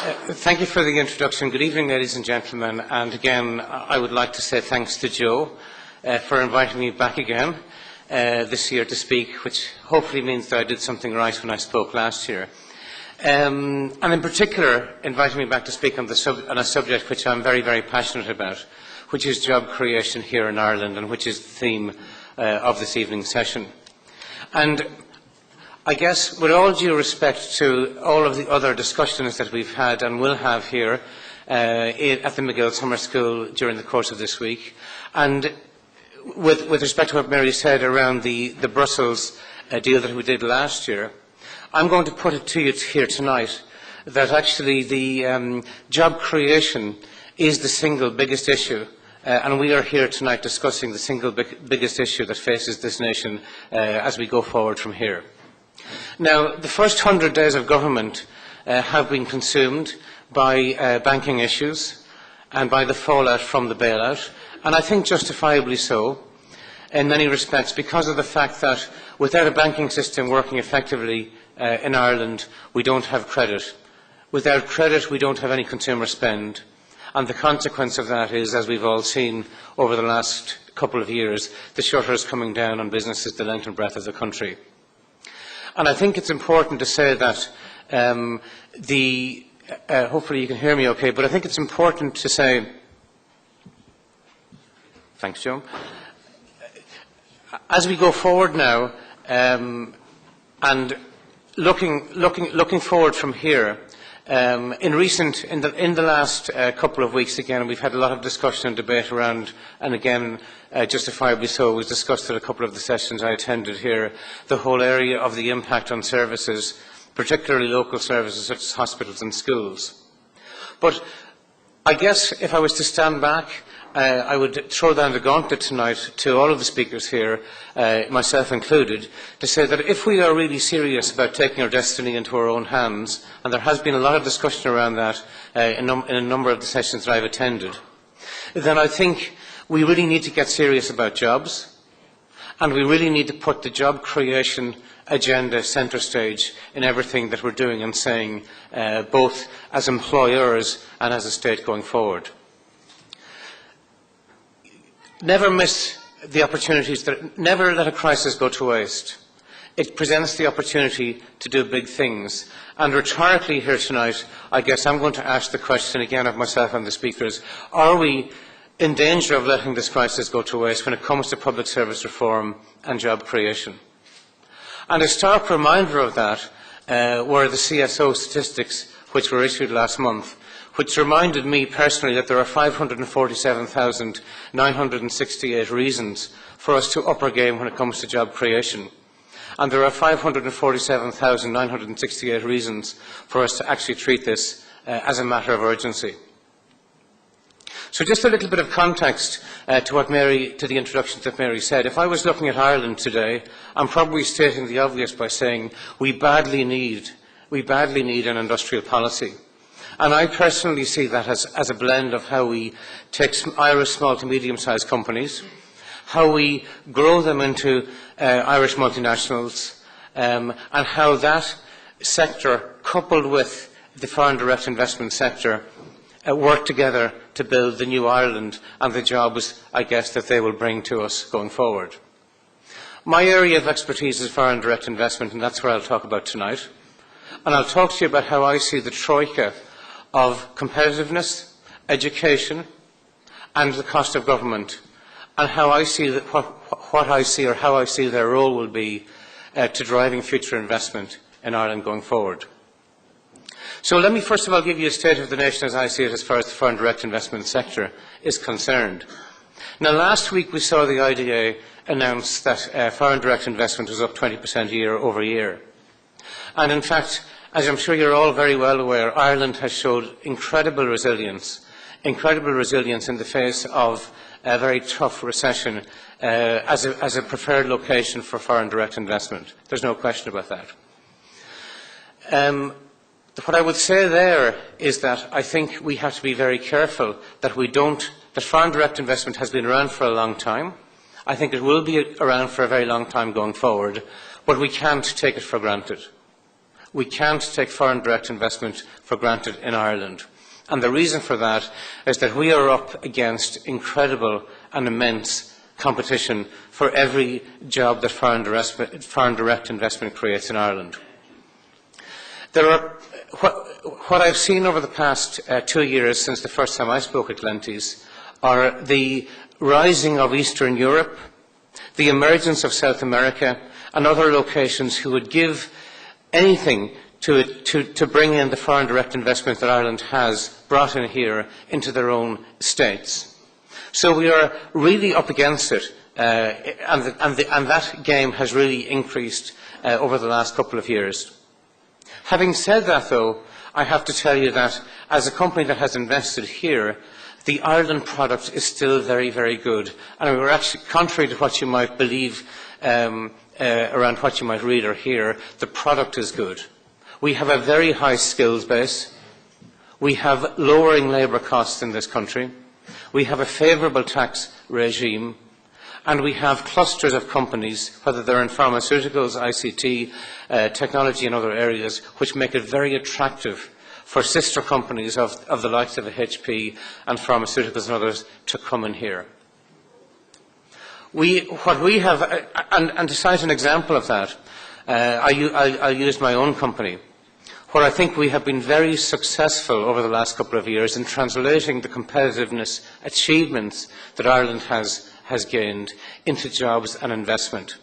Thank you for the introduction. Good evening, ladies and gentlemen. And again, I would like to say thanks to Joe for inviting me back again this year to speak, which hopefully means that I did something right when I spoke last year. And in particular, inviting me back to speak on a subject which I'm very, very passionate about, which is job creation here in Ireland, and which is the theme of this evening's session. And I guess, with all due respect to all of the other discussions that we've had and will have here at the McGill Summer School during the course of this week, and with respect to what Mary said around the Brussels deal that we did last year, I'm going to put it to you here tonight that actually the job creation is the single biggest issue, and we are here tonight discussing the single biggest issue that faces this nation as we go forward from here. Now, the first 100 days of government have been consumed by banking issues and by the fallout from the bailout, and I think justifiably so, in many respects, because of the fact that without a banking system working effectively in Ireland, we don't have credit. Without credit, we don't have any consumer spend, and the consequence of that is, as we've all seen over the last couple of years, the shutters coming down on businesses the length and breadth of the country. And I think it's important to say that hopefully you can hear me okay, but I think it's important to say, thanks Joe, as we go forward now and looking forward from here, in the last couple of weeks, again, we've had a lot of discussion and debate around, and again, justifiably so, it was discussed at a couple of the sessions I attended here, the whole area of the impact on services, particularly local services such as hospitals and schools. But I guess if I was to stand back, I would throw down the gauntlet tonight to all of the speakers here, myself included, to say that if we are really serious about taking our destiny into our own hands, and there has been a lot of discussion around that in a number of the sessions that I've attended, then I think we really need to get serious about jobs, and we really need to put the job creation agenda centre stage in everything that we're doing and saying, both as employers and as a state going forward. Never miss the opportunities, never let a crisis go to waste. It presents the opportunity to do big things. And rhetorically here tonight, I guess I'm going to ask the question again of myself and the speakers, are we in danger of letting this crisis go to waste when it comes to public service reform and job creation? And a stark reminder of that were the CSO statistics which were issued last month, which reminded me personally that there are 547,968 reasons for us to up our game when it comes to job creation. And there are 547,968 reasons for us to actually treat this as a matter of urgency. So just a little bit of context to the introductions that Mary said. If I was looking at Ireland today, I'm probably stating the obvious by saying we badly need an industrial policy. And I personally see that as a blend of how we take Irish small to medium-sized companies, how we grow them into Irish multinationals, and how that sector, coupled with the foreign direct investment sector, work together to build the new Ireland and the jobs, I guess, that they will bring to us going forward. My area of expertise is foreign direct investment, and that's what I'll talk about tonight. And I'll talk to you about how I see the troika of competitiveness, education, and the cost of government, and how I see that what I see or how I see their role will be to driving future investment in Ireland going forward. So let me first of all give you a state of the nation as I see it as far as the foreign direct investment sector is concerned. Now, last week we saw the IDA announce that foreign direct investment was up 20% year over year. And in fact, as I'm sure you're all very well aware, Ireland has showed incredible resilience in the face of a very tough recession as a preferred location for foreign direct investment. There's no question about that. What I would say there is that I think we have to be very careful that that foreign direct investment has been around for a long time. I think it will be around for a very long time going forward, but we can't take it for granted. we can't take foreign direct investment for granted in Ireland. And the reason for that is that we are up against incredible and immense competition for every job that foreign direct investment creates in Ireland. What I've seen over the past 2 years since the first time I spoke at Glenties are the rising of Eastern Europe, the emergence of South America and other locations who would give anything to bring in the foreign direct investment that Ireland has brought in here into their own states. So we are really up against it, and that game has really increased over the last couple of years. Having said that, though, I have to tell you that as a company that has invested here, the Ireland product is still very, very good. And we're actually, contrary to what you might believe around what you might read or hear, the product is good. We have a very high skills base. We have lowering labour costs in this country. We have a favourable tax regime. And we have clusters of companies, whether they're in pharmaceuticals, ICT, technology and other areas, which make it very attractive for sister companies of the likes of HP and pharmaceuticals and others to come in here. What we have, and to cite an example of that, I'll use my own company, where I think we have been very successful over the last couple of years in translating the competitiveness achievements that Ireland has gained into jobs and investment.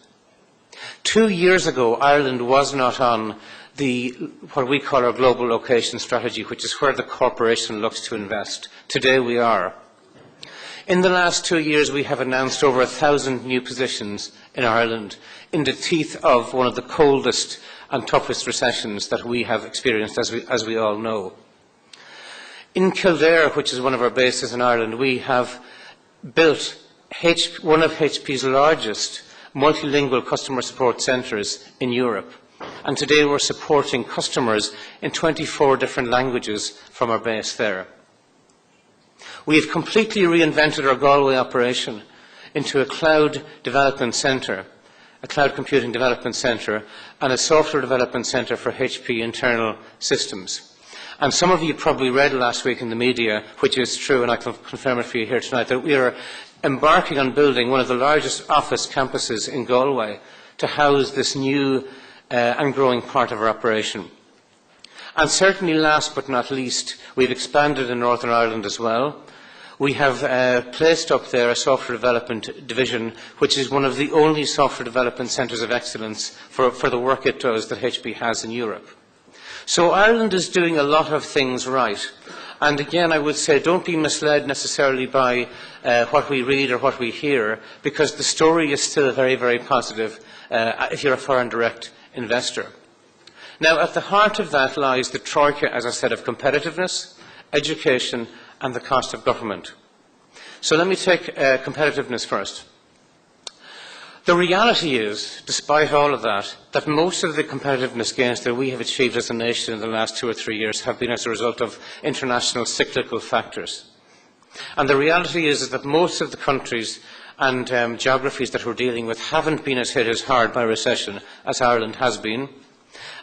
2 years ago, Ireland was not on what we call our global location strategy, which is where the corporation looks to invest. Today we are. In the last 2 years, we have announced over 1,000 new positions in Ireland in the teeth of one of the coldest and toughest recessions that we have experienced, as we all know. In Kildare, which is one of our bases in Ireland, we have built one of HP's largest multilingual customer support centres in Europe. And today we're supporting customers in 24 different languages from our base there. We have completely reinvented our Galway operation into a cloud development centre, a cloud computing development centre, and a software development centre for HP internal systems. And some of you probably read last week in the media, which is true, and I can confirm it for you here tonight, that we are embarking on building one of the largest office campuses in Galway to house this new and growing part of our operation. And certainly last but not least, we've expanded in Northern Ireland as well. We have placed up there a software development division, which is one of the only software development centres of excellence for the work it does that HP has in Europe. So Ireland is doing a lot of things right. And again, I would say, don't be misled necessarily by what we read or what we hear, because the story is still very, very positive if you're a foreign direct investor. Now, at the heart of that lies the troika, as I said, of competitiveness, education, and the cost of government. So let me take competitiveness first. The reality is, despite all of that, that most of the competitiveness gains that we have achieved as a nation in the last 2 or 3 years have been as a result of international cyclical factors. And the reality is that most of the countries and geographies that we're dealing with haven't been as hit as hard by recession as Ireland has been.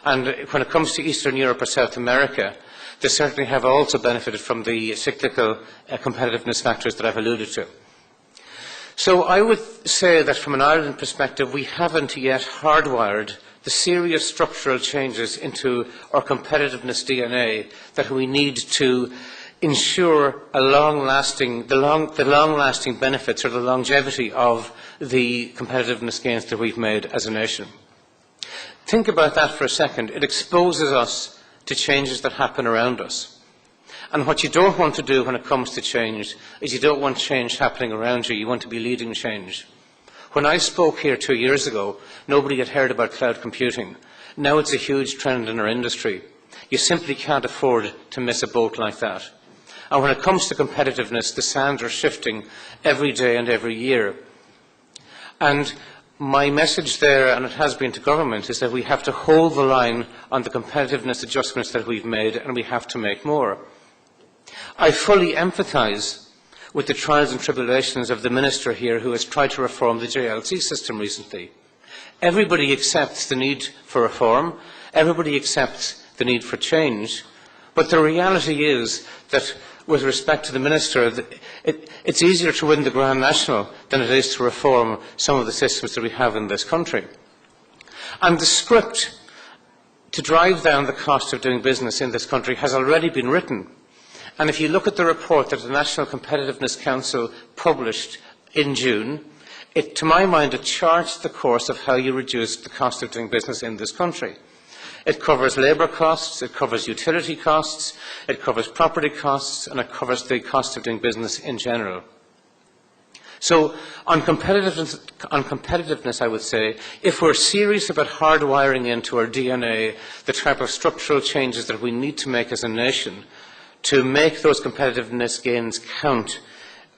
And when it comes to Eastern Europe or South America, they certainly have also benefited from the cyclical competitiveness factors that I've alluded to. So I would say that from an Ireland perspective, we haven't yet hardwired the serious structural changes into our competitiveness DNA that we need to ensure the long-lasting benefits or the longevity of the competitiveness gains that we've made as a nation. Think about that for a second. It exposes us to changes that happen around us. And what you don't want to do when it comes to change is you don't want change happening around you. You want to be leading change. When I spoke here 2 years ago, nobody had heard about cloud computing. Now it's a huge trend in our industry. You simply can't afford to miss a boat like that. And when it comes to competitiveness, the sands are shifting every day and every year. And my message there, and it has been to government, is that we have to hold the line on the competitiveness adjustments that we've made, and we have to make more. I fully empathise with the trials and tribulations of the minister here who has tried to reform the JLC system recently. Everybody accepts the need for reform. Everybody accepts the need for change, but the reality is that, with respect to the Minister, it's easier to win the Grand National than it is to reform some of the systems that we have in this country. And the script to drive down the cost of doing business in this country has already been written. And if you look at the report that the National Competitiveness Council published in June, to my mind, it charts the course of how you reduce the cost of doing business in this country. It covers labour costs, it covers utility costs, it covers property costs, and it covers the cost of doing business in general. So, on competitiveness, I would say, if we're serious about hardwiring into our DNA the type of structural changes that we need to make as a nation to make those competitiveness gains count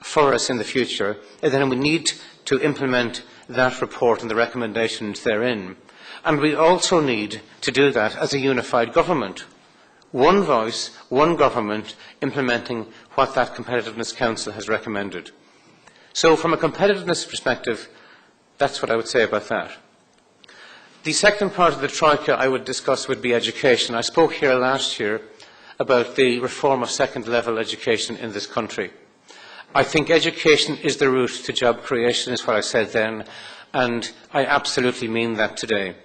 for us in the future, then we need to implement that report and the recommendations therein. And we also need to do that as a unified government. One voice, one government, implementing what that Competitiveness Council has recommended. So from a competitiveness perspective, that's what I would say about that. The second part of the Troika I would discuss would be education. I spoke here last year about the reform of second-level education in this country. I think education is the route to job creation, is what I said then, and I absolutely mean that today.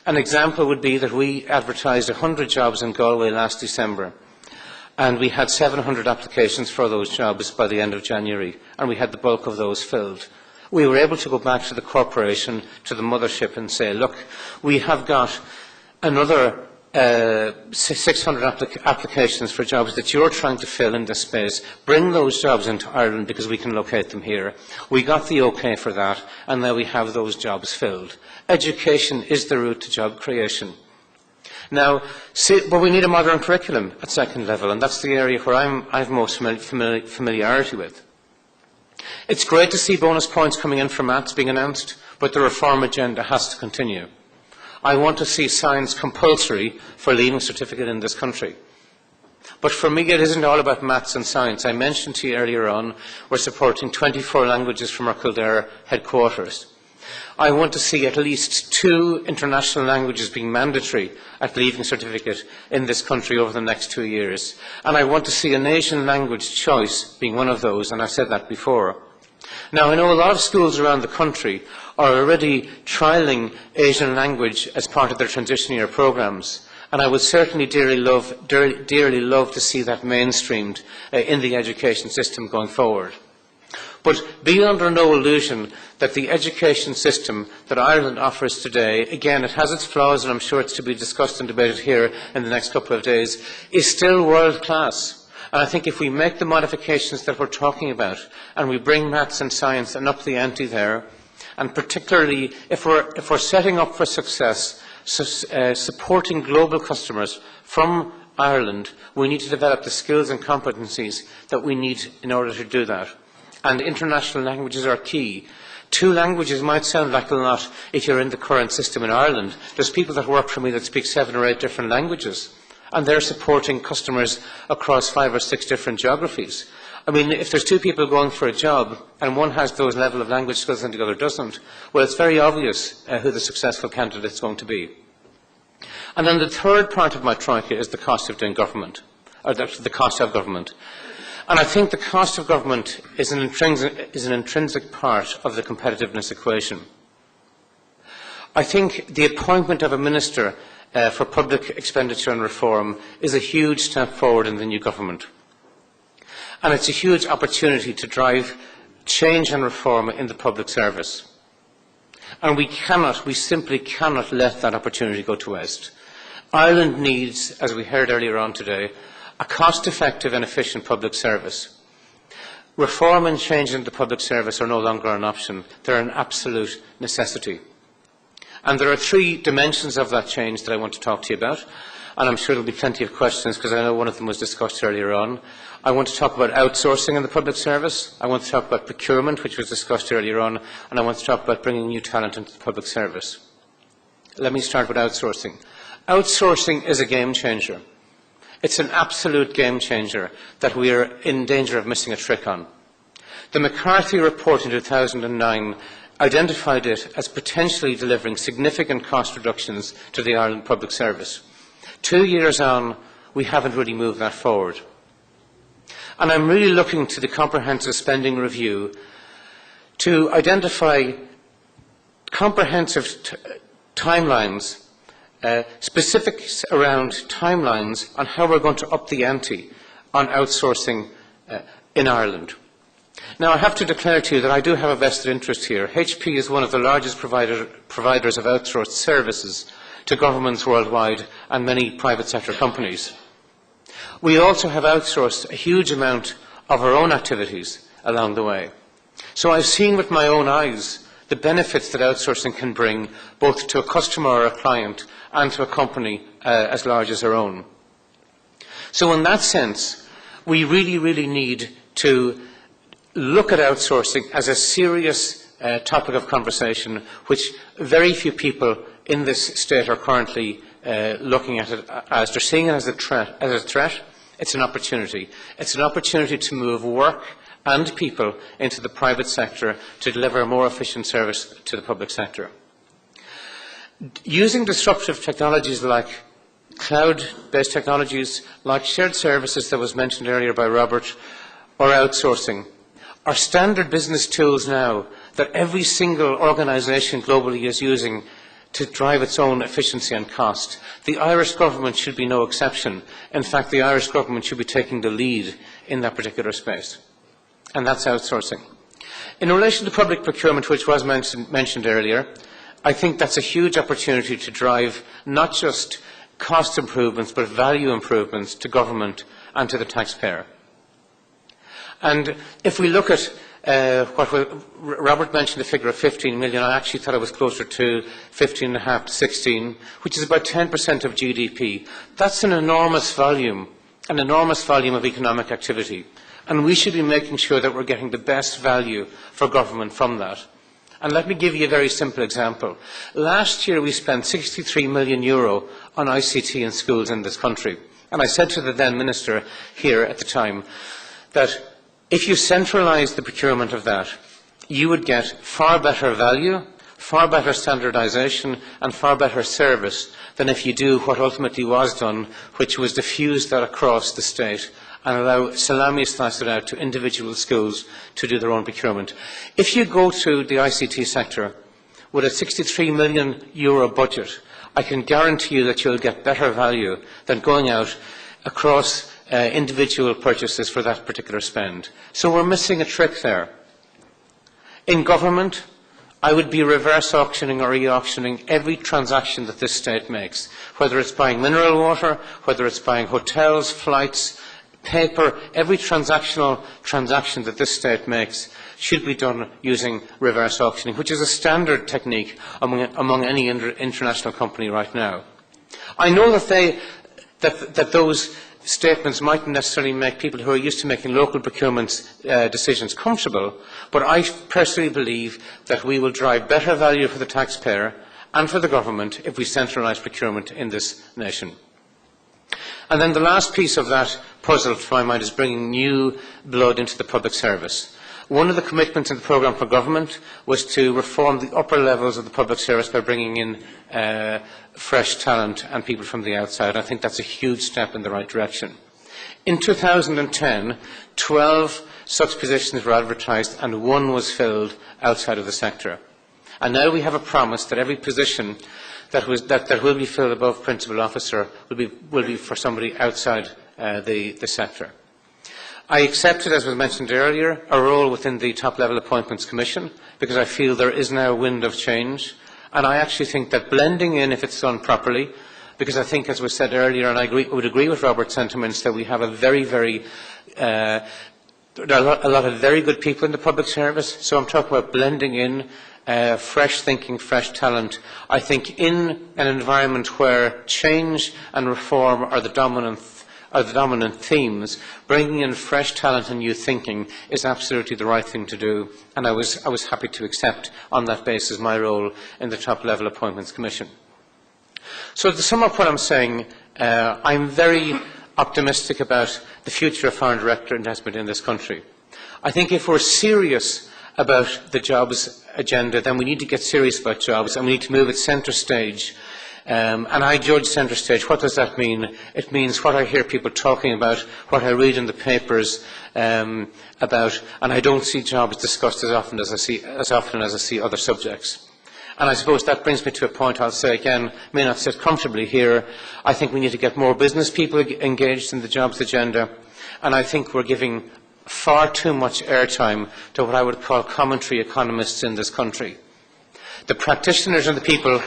An example would be that we advertised 100 jobs in Galway last December, and we had 700 applications for those jobs by the end of January, and we had the bulk of those filled. We were able to go back to the corporation, to the mothership, and say, look, we have got another 600 applications for jobs that you're trying to fill in this space. Bring those jobs into Ireland because we can locate them here. We got the OK for that, and now we have those jobs filled. Education is the route to job creation. Now, but we need a modern curriculum at second level, and that's the area where I have most familiarity with. It's great to see bonus points coming in for maths being announced, but the reform agenda has to continue. I want to see science compulsory for leaving certificate in this country. But for me, it isn't all about maths and science. I mentioned to you earlier on, we're supporting 24 languages from our Kildare headquarters. I want to see at least 2 international languages being mandatory at leaving certificate in this country over the next 2 years. And I want to see an Asian language choice being one of those, and I've said that before. Now, I know a lot of schools around the country are already trialling Asian language as part of their transition year programmes, and I would certainly dearly love to see that mainstreamed in the education system going forward. But be under no illusion that the education system that Ireland offers today, again, it has its flaws, and I'm sure it's to be discussed and debated here in the next couple of days, is still world class. And I think if we make the modifications that we're talking about, and we bring maths and science and up the ante there, and particularly if we're setting up for success, supporting global customers from Ireland, we need to develop the skills and competencies that we need in order to do that. And international languages are key. 2 languages might sound like a lot if you're in the current system in Ireland. There's people that work for me that speak 7 or 8 different languages, and they're supporting customers across 5 or 6 different geographies. I mean, if there's 2 people going for a job and one has those level of language skills and the other doesn't, well, it's very obvious who the successful candidate is going to be. And then the third part of my troika is the cost of doing government, or the cost of government. And I think the cost of government is an intrinsic part of the competitiveness equation. I think the appointment of a minister for public expenditure and reform is a huge step forward in the new government. And it's a huge opportunity to drive change and reform in the public service. And we simply cannot let that opportunity go to waste. Ireland needs, as we heard earlier on today, a cost-effective and efficient public service. Reform and change in the public service are no longer an option. They're an absolute necessity. And there are 3 dimensions of that change that I want to talk to you about. And I'm sure there will be plenty of questions because I know one of them was discussed earlier on. I want to talk about outsourcing in the public service. I want to talk about procurement, which was discussed earlier on. And I want to talk about bringing new talent into the public service. Let me start with outsourcing. Outsourcing is a game changer. It's an absolute game changer that we are in danger of missing a trick on. The McCarthy report in 2009 identified it as potentially delivering significant cost reductions to the Ireland Public Service. 2 years on, we haven't really moved that forward. And I'm really looking to the comprehensive spending review to identify comprehensive timelines, specifics around timelines on how we're going to up the ante on outsourcing in Ireland. Now, I have to declare to you that I do have a vested interest here. HP is one of the largest providers of outsourced services to governments worldwide and many private sector companies. We also have outsourced a huge amount of our own activities along the way. So I've seen with my own eyes the benefits that outsourcing can bring both to a customer or a client and to a company as large as our own. So in that sense, we really need to look at outsourcing as a serious topic of conversation, which very few people in this state are currently looking at it as. They're seeing it as a threat. It's an opportunity. It's an opportunity to move work and people into the private sector to deliver a more efficient service to the public sector. Using disruptive technologies like cloud-based technologies, like shared services that was mentioned earlier by Robert, or outsourcing, are standard business tools now that every single organisation globally is using to drive its own efficiency and cost. The Irish government should be no exception. In fact, the Irish government should be taking the lead in that particular space. And that's outsourcing. In relation to public procurement, which was mentioned earlier, I think that's a huge opportunity to drive not just cost improvements, but value improvements to government and to the taxpayer. And if we look at Robert mentioned a figure of 15 million. I actually thought it was closer to 15.5 to 16, which is about 10% of GDP. That's an enormous volume of economic activity. And we should be making sure that we're getting the best value for government from that. And let me give you a very simple example. Last year we spent €63 million on ICT in schools in this country. And I said to the then Minister here at the time that if you centralise the procurement of that, you would get far better value, far better standardisation and far better service than if you do what ultimately was done, which was diffuse that across the state and allow salami slice it out to individual schools to do their own procurement. If you go to the ICT sector with a €63 million budget, I can guarantee you that you'll get better value than going out across individual purchases for that particular spend. So we're missing a trick there. In government, I would be reverse auctioning or e-auctioning every transaction that this state makes, whether it's buying mineral water, whether it's buying hotels, flights, paper. Every transaction that this state makes should be done using reverse auctioning, which is a standard technique among any international company right now. I know that those statements mightn't necessarily make people who are used to making local procurement decisions comfortable, but I personally believe that we will drive better value for the taxpayer and for the government if we centralise procurement in this nation. And then the last piece of that puzzle, to my mind, is bringing new blood into the public service. One of the commitments in the programme for government was to reform the upper levels of the public service by bringing in fresh talent and people from the outside. I think that's a huge step in the right direction. In 2010, 12 such positions were advertised and 1 was filled outside of the sector. And now we have a promise that every position that will be filled above principal officer will be for somebody outside the sector. I accepted, as was mentioned earlier, a role within the top-level appointments commission because I feel there is now a wind of change. And I actually think that blending in, if it's done properly, because I think, as was said earlier, and I would agree with Robert's sentiments, that we have a lot of very good people in the public service. So I'm talking about blending in fresh thinking, fresh talent. I think in an environment where change and reform are the dominant themes, bringing in fresh talent and new thinking is absolutely the right thing to do, and I was happy to accept on that basis my role in the top-level appointments commission. So to sum up what I'm saying, I'm very optimistic about the future of foreign direct investment in this country. I think if we're serious about the jobs agenda, then we need to get serious about jobs and we need to move it centre stage. And I judge centre stage. What does that mean? It means what I hear people talking about, what I read in the papers about, and I don't see jobs discussed as often as I see other subjects. And I suppose that brings me to a point I'll say again, may not sit comfortably here. I think we need to get more business people engaged in the jobs agenda, and I think we're giving far too much airtime to what I would call commentary economists in this country. The practitioners and the people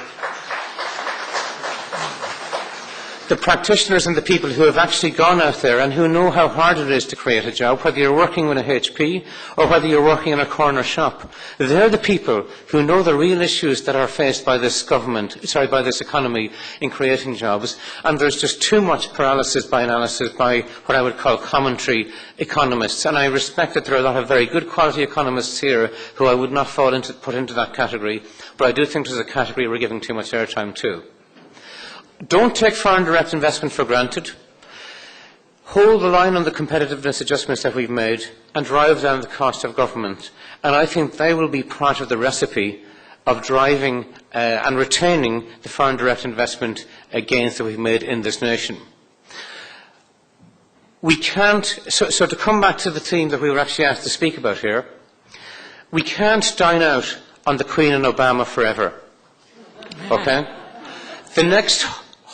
who have actually gone out there and who know how hard it is to create a job, whether you're working in a HP or whether you're working in a corner shop, they're the people who know the real issues that are faced by this by this economy in creating jobs, and there's just too much paralysis by analysis by what I would call commentary economists. And I respect that there are a lot of very good quality economists here who I would not put into that category, but I do think there's a category we're giving too much airtime to. Don't take foreign direct investment for granted. Hold the line on the competitiveness adjustments that we've made and drive down the cost of government. And I think they will be part of the recipe of driving and retaining the foreign direct investment gains that we've made in this nation. We can't, so to come back to the theme that we were actually asked to speak about here, we can't dine out on the Queen and Obama forever. Okay? The next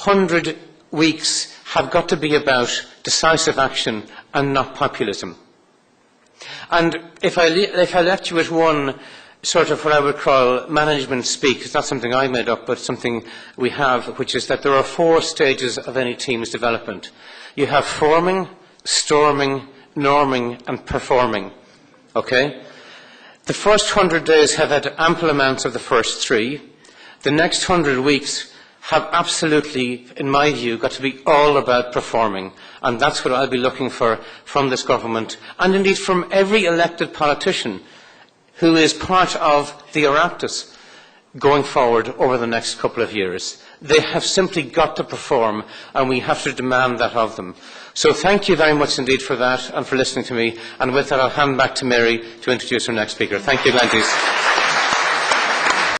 100 weeks have got to be about decisive action and not populism. And if I left you with one sort of what I would call management speak, it's not something I made up, but something we have, which is that there are 4 stages of any team's development. You have forming, storming, norming, and performing. Okay? The first 100 days have had ample amounts of the first 3. The next 100 weeks have absolutely, in my view, got to be all about performing. And that's what I'll be looking for from this government, and indeed from every elected politician who is part of the Oireachtas going forward over the next couple of years. They have simply got to perform, and we have to demand that of them. So thank you very much indeed for that and for listening to me. And with that, I'll hand back to Mary to introduce our next speaker. Thank you, Glenties.